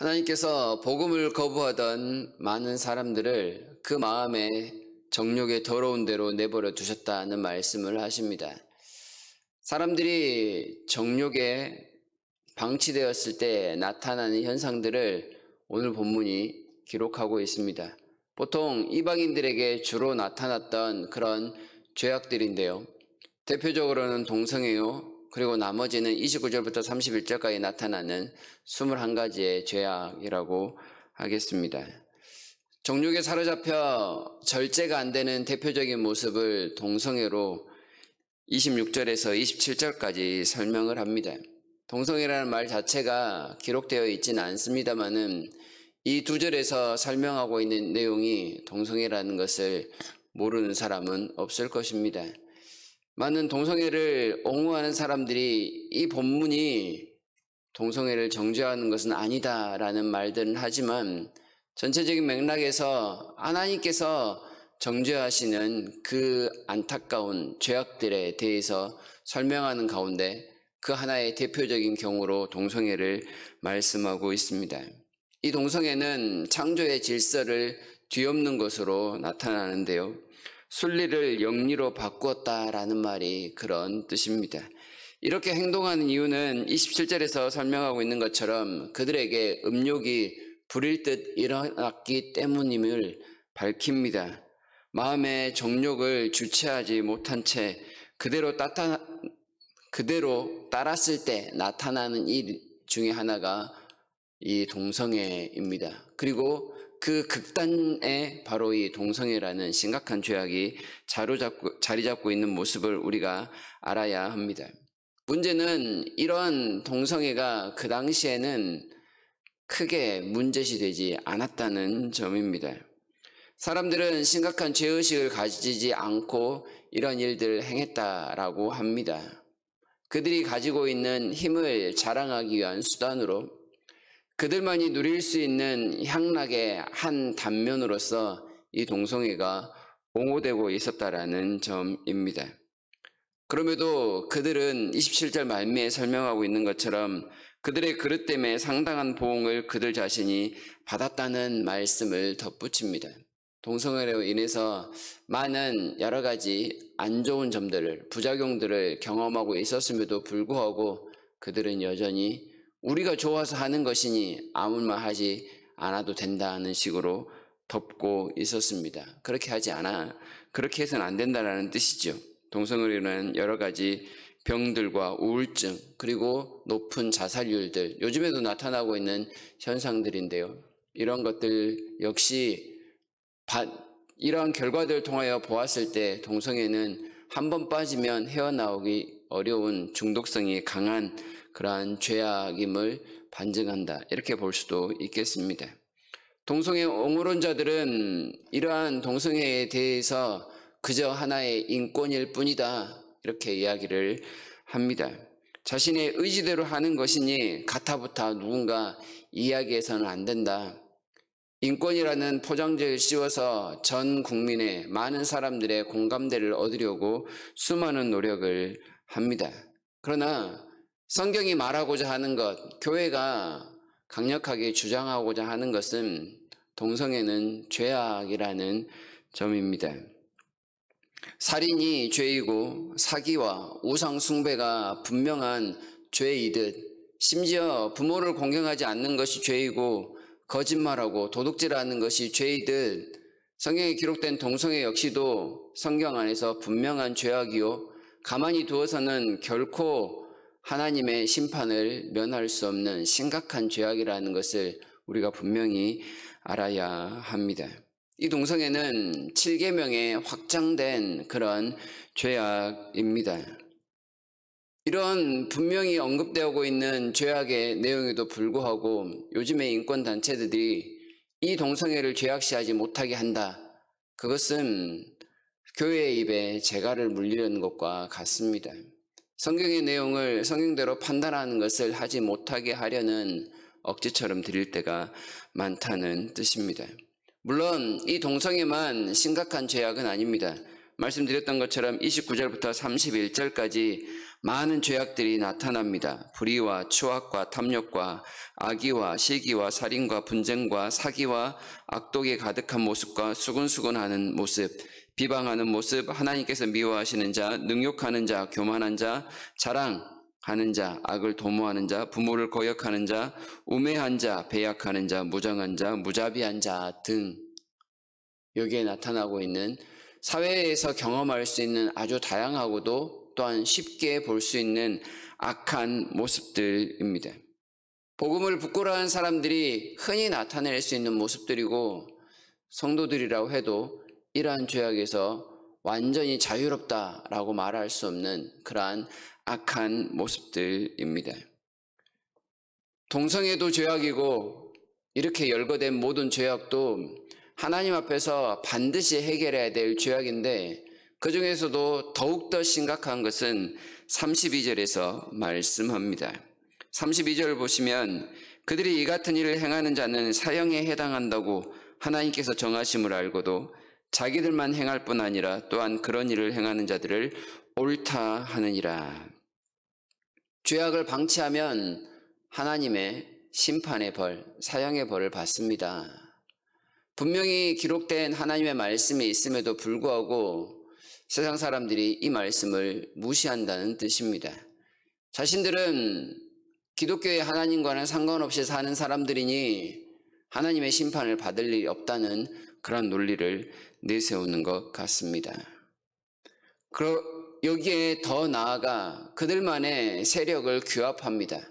하나님께서 복음을 거부하던 많은 사람들을 그 마음에 정욕의 더러운 대로 내버려 두셨다는 말씀을 하십니다. 사람들이 정욕에 방치되었을 때 나타나는 현상들을 오늘 본문이 기록하고 있습니다. 보통 이방인들에게 주로 나타났던 그런 죄악들인데요. 대표적으로는 동성애요. 그리고 나머지는 29절부터 31절까지 나타나는 21가지의 죄악이라고 하겠습니다. 정욕에 사로잡혀 절제가 안 되는 대표적인 모습을 동성애로 26절에서 27절까지 설명을 합니다. 동성애라는 말 자체가 기록되어 있지는 않습니다만은 이 두 절에서 설명하고 있는 내용이 동성애라는 것을 모르는 사람은 없을 것입니다. 많은 동성애를 옹호하는 사람들이 이 본문이 동성애를 정죄하는 것은 아니다라는 말들은 하지만 전체적인 맥락에서 하나님께서 정죄하시는 그 안타까운 죄악들에 대해서 설명하는 가운데 그 하나의 대표적인 경우로 동성애를 말씀하고 있습니다. 이 동성애는 창조의 질서를 뒤엎는 것으로 나타나는데요. 순리를 영리로 바꾸었다라는 말이 그런 뜻입니다. 이렇게 행동하는 이유는 27절에서 설명하고 있는 것처럼 그들에게 음욕이 부릴 듯 일어났기 때문임을 밝힙니다. 마음의 정욕을 주체하지 못한 채 그대로 따랐을 때 나타나는 일 중에 하나가 이 동성애입니다. 그리고 그 극단에 바로 이 동성애라는 심각한 죄악이 자리 잡고 있는 모습을 우리가 알아야 합니다. 문제는 이런 동성애가 그 당시에는 크게 문제시되지 않았다는 점입니다. 사람들은 심각한 죄의식을 가지지 않고 이런 일들을 행했다라고 합니다. 그들이 가지고 있는 힘을 자랑하기 위한 수단으로 그들만이 누릴 수 있는 향락의 한 단면으로서 이 동성애가 옹호되고 있었다라는 점입니다. 그럼에도 그들은 27절 말미에 설명하고 있는 것처럼 그들의 그릇 때문에 상당한 보응을 그들 자신이 받았다는 말씀을 덧붙입니다. 동성애로 인해서 많은 여러 가지 안 좋은 점들을, 부작용들을 경험하고 있었음에도 불구하고 그들은 여전히 우리가 좋아서 하는 것이니 아무 말 하지 않아도 된다는 식으로 덮고 있었습니다. 그렇게 해서는 안 된다는 뜻이죠. 동성애로 인한 여러 가지 병들과 우울증, 그리고 높은 자살률들, 요즘에도 나타나고 있는 현상들인데요. 이런 것들 역시 이러한 결과들을 통하여 보았을 때 동성애는 한번 빠지면 헤어나오기 어려운 중독성이 강한 그러한 죄악임을 반증한다. 이렇게 볼 수도 있겠습니다. 동성애 옹호론자들은 이러한 동성애에 대해서 그저 하나의 인권일 뿐이다. 이렇게 이야기를 합니다. 자신의 의지대로 하는 것이니 가타부타 누군가 이야기해서는 안 된다. 인권이라는 포장지를 씌워서 전 국민의 많은 사람들의 공감대를 얻으려고 수많은 노력을 합니다. 그러나 성경이 말하고자 하는 것, 교회가 강력하게 주장하고자 하는 것은 동성애는 죄악이라는 점입니다. 살인이 죄이고 사기와 우상 숭배가 분명한 죄이듯 심지어 부모를 공경하지 않는 것이 죄이고 거짓말하고 도둑질하는 것이 죄이듯 성경에 기록된 동성애 역시도 성경 안에서 분명한 죄악이요 가만히 두어서는 결코 하나님의 심판을 면할 수 없는 심각한 죄악이라는 것을 우리가 분명히 알아야 합니다. 이 동성애는 7계명에 확장된 그런 죄악입니다. 이런 분명히 언급되고 있는 죄악의 내용에도 불구하고 요즘의 인권단체들이 이 동성애를 죄악시하지 못하게 한다. 그것은 교회의 입에 재갈을 물리려는 것과 같습니다. 성경의 내용을 성경대로 판단하는 것을 하지 못하게 하려는 억지처럼 드릴 때가 많다는 뜻입니다. 물론 이 동성애만 심각한 죄악은 아닙니다. 말씀드렸던 것처럼 29절부터 31절까지 많은 죄악들이 나타납니다. 불의와 추악과 탐욕과 악의와 시기와 살인과 분쟁과 사기와 악독에 가득한 모습과 수근수근하는 모습, 비방하는 모습, 하나님께서 미워하시는 자, 능욕하는 자, 교만한 자, 자랑하는 자, 악을 도모하는 자, 부모를 거역하는 자, 우매한 자, 배약하는 자, 무정한 자, 무자비한 자 등 여기에 나타나고 있는 사회에서 경험할 수 있는 아주 다양하고도 또한 쉽게 볼 수 있는 악한 모습들입니다. 복음을 부끄러워하는 사람들이 흔히 나타낼 수 있는 모습들이고 성도들이라고 해도 이러한 죄악에서 완전히 자유롭다라고 말할 수 없는 그러한 악한 모습들입니다. 동성애도 죄악이고 이렇게 열거된 모든 죄악도 하나님 앞에서 반드시 해결해야 될 죄악인데 그 중에서도 더욱더 심각한 것은 32절에서 말씀합니다. 32절을 보시면 그들이 이 같은 일을 행하는 자는 사형에 해당한다고 하나님께서 정하심을 알고도 자기들만 행할 뿐 아니라 또한 그런 일을 행하는 자들을 옳다 하느니라. 죄악을 방치하면 하나님의 심판의 벌, 사형의 벌을 받습니다. 분명히 기록된 하나님의 말씀이 있음에도 불구하고 세상 사람들이 이 말씀을 무시한다는 뜻입니다. 자신들은 기독교의 하나님과는 상관없이 사는 사람들이니 하나님의 심판을 받을 일이 없다는 그런 논리를 내세우는 것 같습니다. 여기에 더 나아가 그들만의 세력을 규합합니다.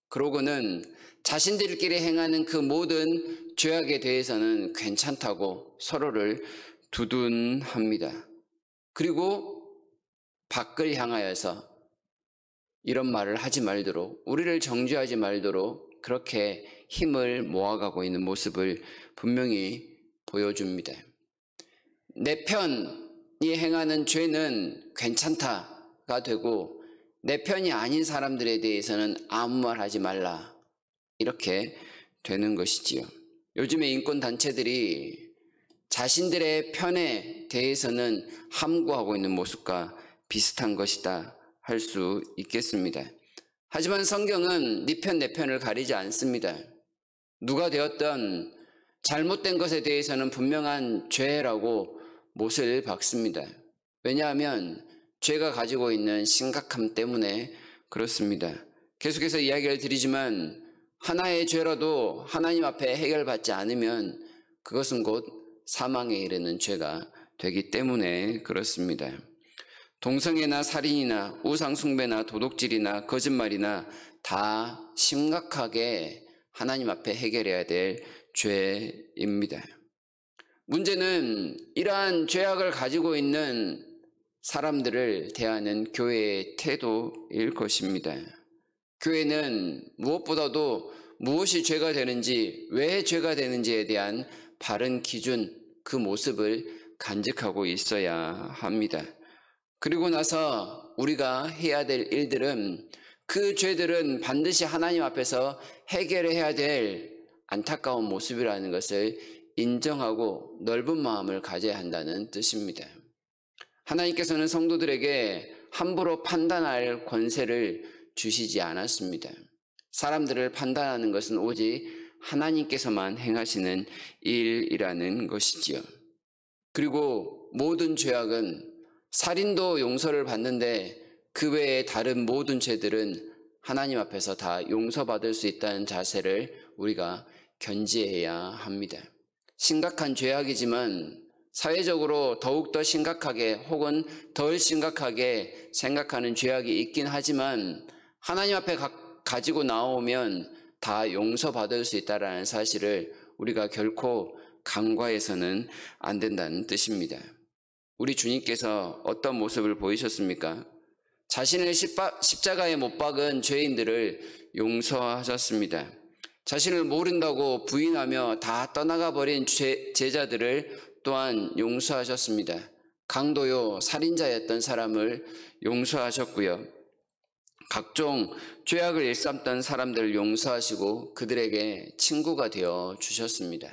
그러고는 자신들끼리 행하는 그 모든 죄악에 대해서는 괜찮다고 서로를 두둔합니다. 그리고 밖을 향하여서 이런 말을 하지 말도록, 우리를 정죄하지 말도록 그렇게 힘을 모아가고 있는 모습을 분명히 보여줍니다. 내 편이 행하는 죄는 괜찮다가 되고 내 편이 아닌 사람들에 대해서는 아무 말 하지 말라, 이렇게 되는 것이지요. 요즘에 인권단체들이 자신들의 편에 대해서는 함구하고 있는 모습과 비슷한 것이다 할 수 있겠습니다. 하지만 성경은 네 편, 내 편을 가리지 않습니다. 누가 되었던 잘못된 것에 대해서는 분명한 죄라고 못을 박습니다. 왜냐하면 죄가 가지고 있는 심각함 때문에 그렇습니다. 계속해서 이야기를 드리지만 하나의 죄라도 하나님 앞에 해결받지 않으면 그것은 곧 사망에 이르는 죄가 되기 때문에 그렇습니다. 동성애나 살인이나 우상숭배나 도둑질이나 거짓말이나 다 심각하게 하나님 앞에 해결해야 될 죄입니다. 문제는 이러한 죄악을 가지고 있는 사람들을 대하는 교회의 태도일 것입니다. 교회는 무엇보다도 무엇이 죄가 되는지, 왜 죄가 되는지에 대한 바른 기준, 그 모습을 간직하고 있어야 합니다. 그리고 나서 우리가 해야 될 일들은 그 죄들은 반드시 하나님 앞에서 해결해야 될 안타까운 모습이라는 것을 인정하고 넓은 마음을 가져야 한다는 뜻입니다. 하나님께서는 성도들에게 함부로 판단할 권세를 주시지 않았습니다. 사람들을 판단하는 것은 오직 하나님께서만 행하시는 일이라는 것이지요. 그리고 모든 죄악은, 살인도 용서를 받는데 그 외에 다른 모든 죄들은 하나님 앞에서 다 용서받을 수 있다는 자세를 우리가 견지해야 합니다. 심각한 죄악이지만 사회적으로 더욱더 심각하게 혹은 덜 심각하게 생각하는 죄악이 있긴 하지만 하나님 앞에 가지고 나오면 다 용서받을 수 있다는 사실을 우리가 결코 간과해서는 안 된다는 뜻입니다. 우리 주님께서 어떤 모습을 보이셨습니까? 자신을 십자가에 못 박은 죄인들을 용서하셨습니다. 자신을 모른다고 부인하며 다 떠나가 버린 제자들을 또한 용서하셨습니다. 강도요, 살인자였던 사람을 용서하셨고요. 각종 죄악을 일삼던 사람들을 용서하시고 그들에게 친구가 되어 주셨습니다.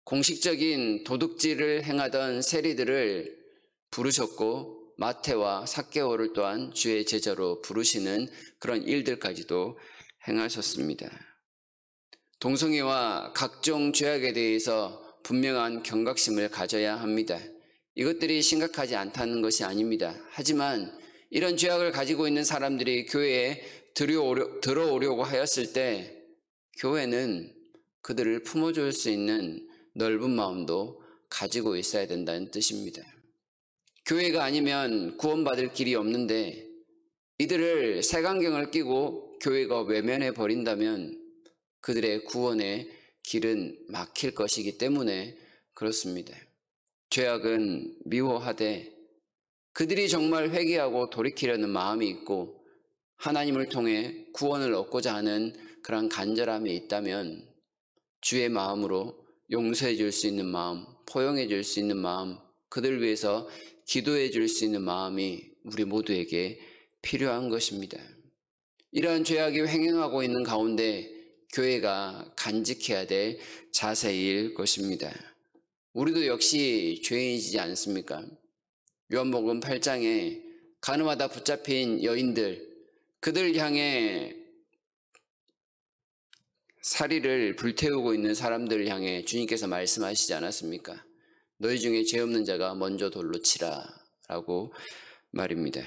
공식적인 도둑질을 행하던 세리들을 부르셨고 마태와 삭개오를 또한 주의 제자로 부르시는 그런 일들까지도 행하셨습니다. 동성애와 각종 죄악에 대해서 분명한 경각심을 가져야 합니다. 이것들이 심각하지 않다는 것이 아닙니다. 하지만 이런 죄악을 가지고 있는 사람들이 교회에 들어오려고 하였을 때 교회는 그들을 품어줄 수 있는 넓은 마음도 가지고 있어야 된다는 뜻입니다. 교회가 아니면 구원받을 길이 없는데 이들을 색안경을 끼고 교회가 외면해 버린다면 그들의 구원의 길은 막힐 것이기 때문에 그렇습니다. 죄악은 미워하되 그들이 정말 회개하고 돌이키려는 마음이 있고 하나님을 통해 구원을 얻고자 하는 그런 간절함이 있다면 주의 마음으로 용서해 줄 수 있는 마음, 포용해 줄 수 있는 마음, 그들 위해서 기도해 줄 수 있는 마음이 우리 모두에게 필요한 것입니다. 이러한 죄악이 횡행하고 있는 가운데 교회가 간직해야 될 자세일 것입니다. 우리도 역시 죄인이지 않습니까? 요한복음 8장에 가늠하다 붙잡힌 여인들, 그들 향해 사리를 불태우고 있는 사람들을 향해 주님께서 말씀하시지 않았습니까? 너희 중에 죄 없는 자가 먼저 돌로 치라 라고 말입니다.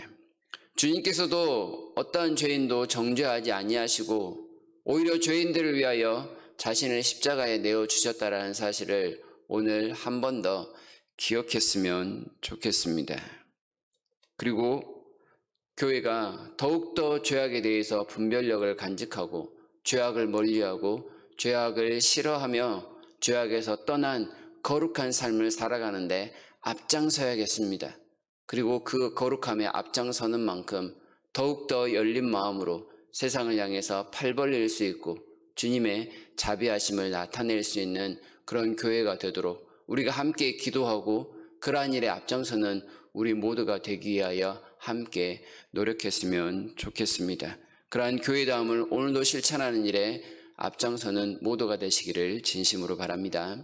주님께서도 어떠한 죄인도 정죄하지 아니하시고 오히려 죄인들을 위하여 자신을 십자가에 내어주셨다라는 사실을 오늘 한 번 더 기억했으면 좋겠습니다. 그리고 교회가 더욱더 죄악에 대해서 분별력을 간직하고 죄악을 멀리하고 죄악을 싫어하며 죄악에서 떠난 거룩한 삶을 살아가는데 앞장서야겠습니다. 그리고 그 거룩함에 앞장서는 만큼 더욱더 열린 마음으로 세상을 향해서 팔 벌릴 수 있고 주님의 자비하심을 나타낼 수 있는 그런 교회가 되도록 우리가 함께 기도하고 그러한 일에 앞장서는 우리 모두가 되기 위하여 함께 노력했으면 좋겠습니다. 그러한 교회다움을 오늘도 실천하는 일에 앞장서는 모두가 되시기를 진심으로 바랍니다.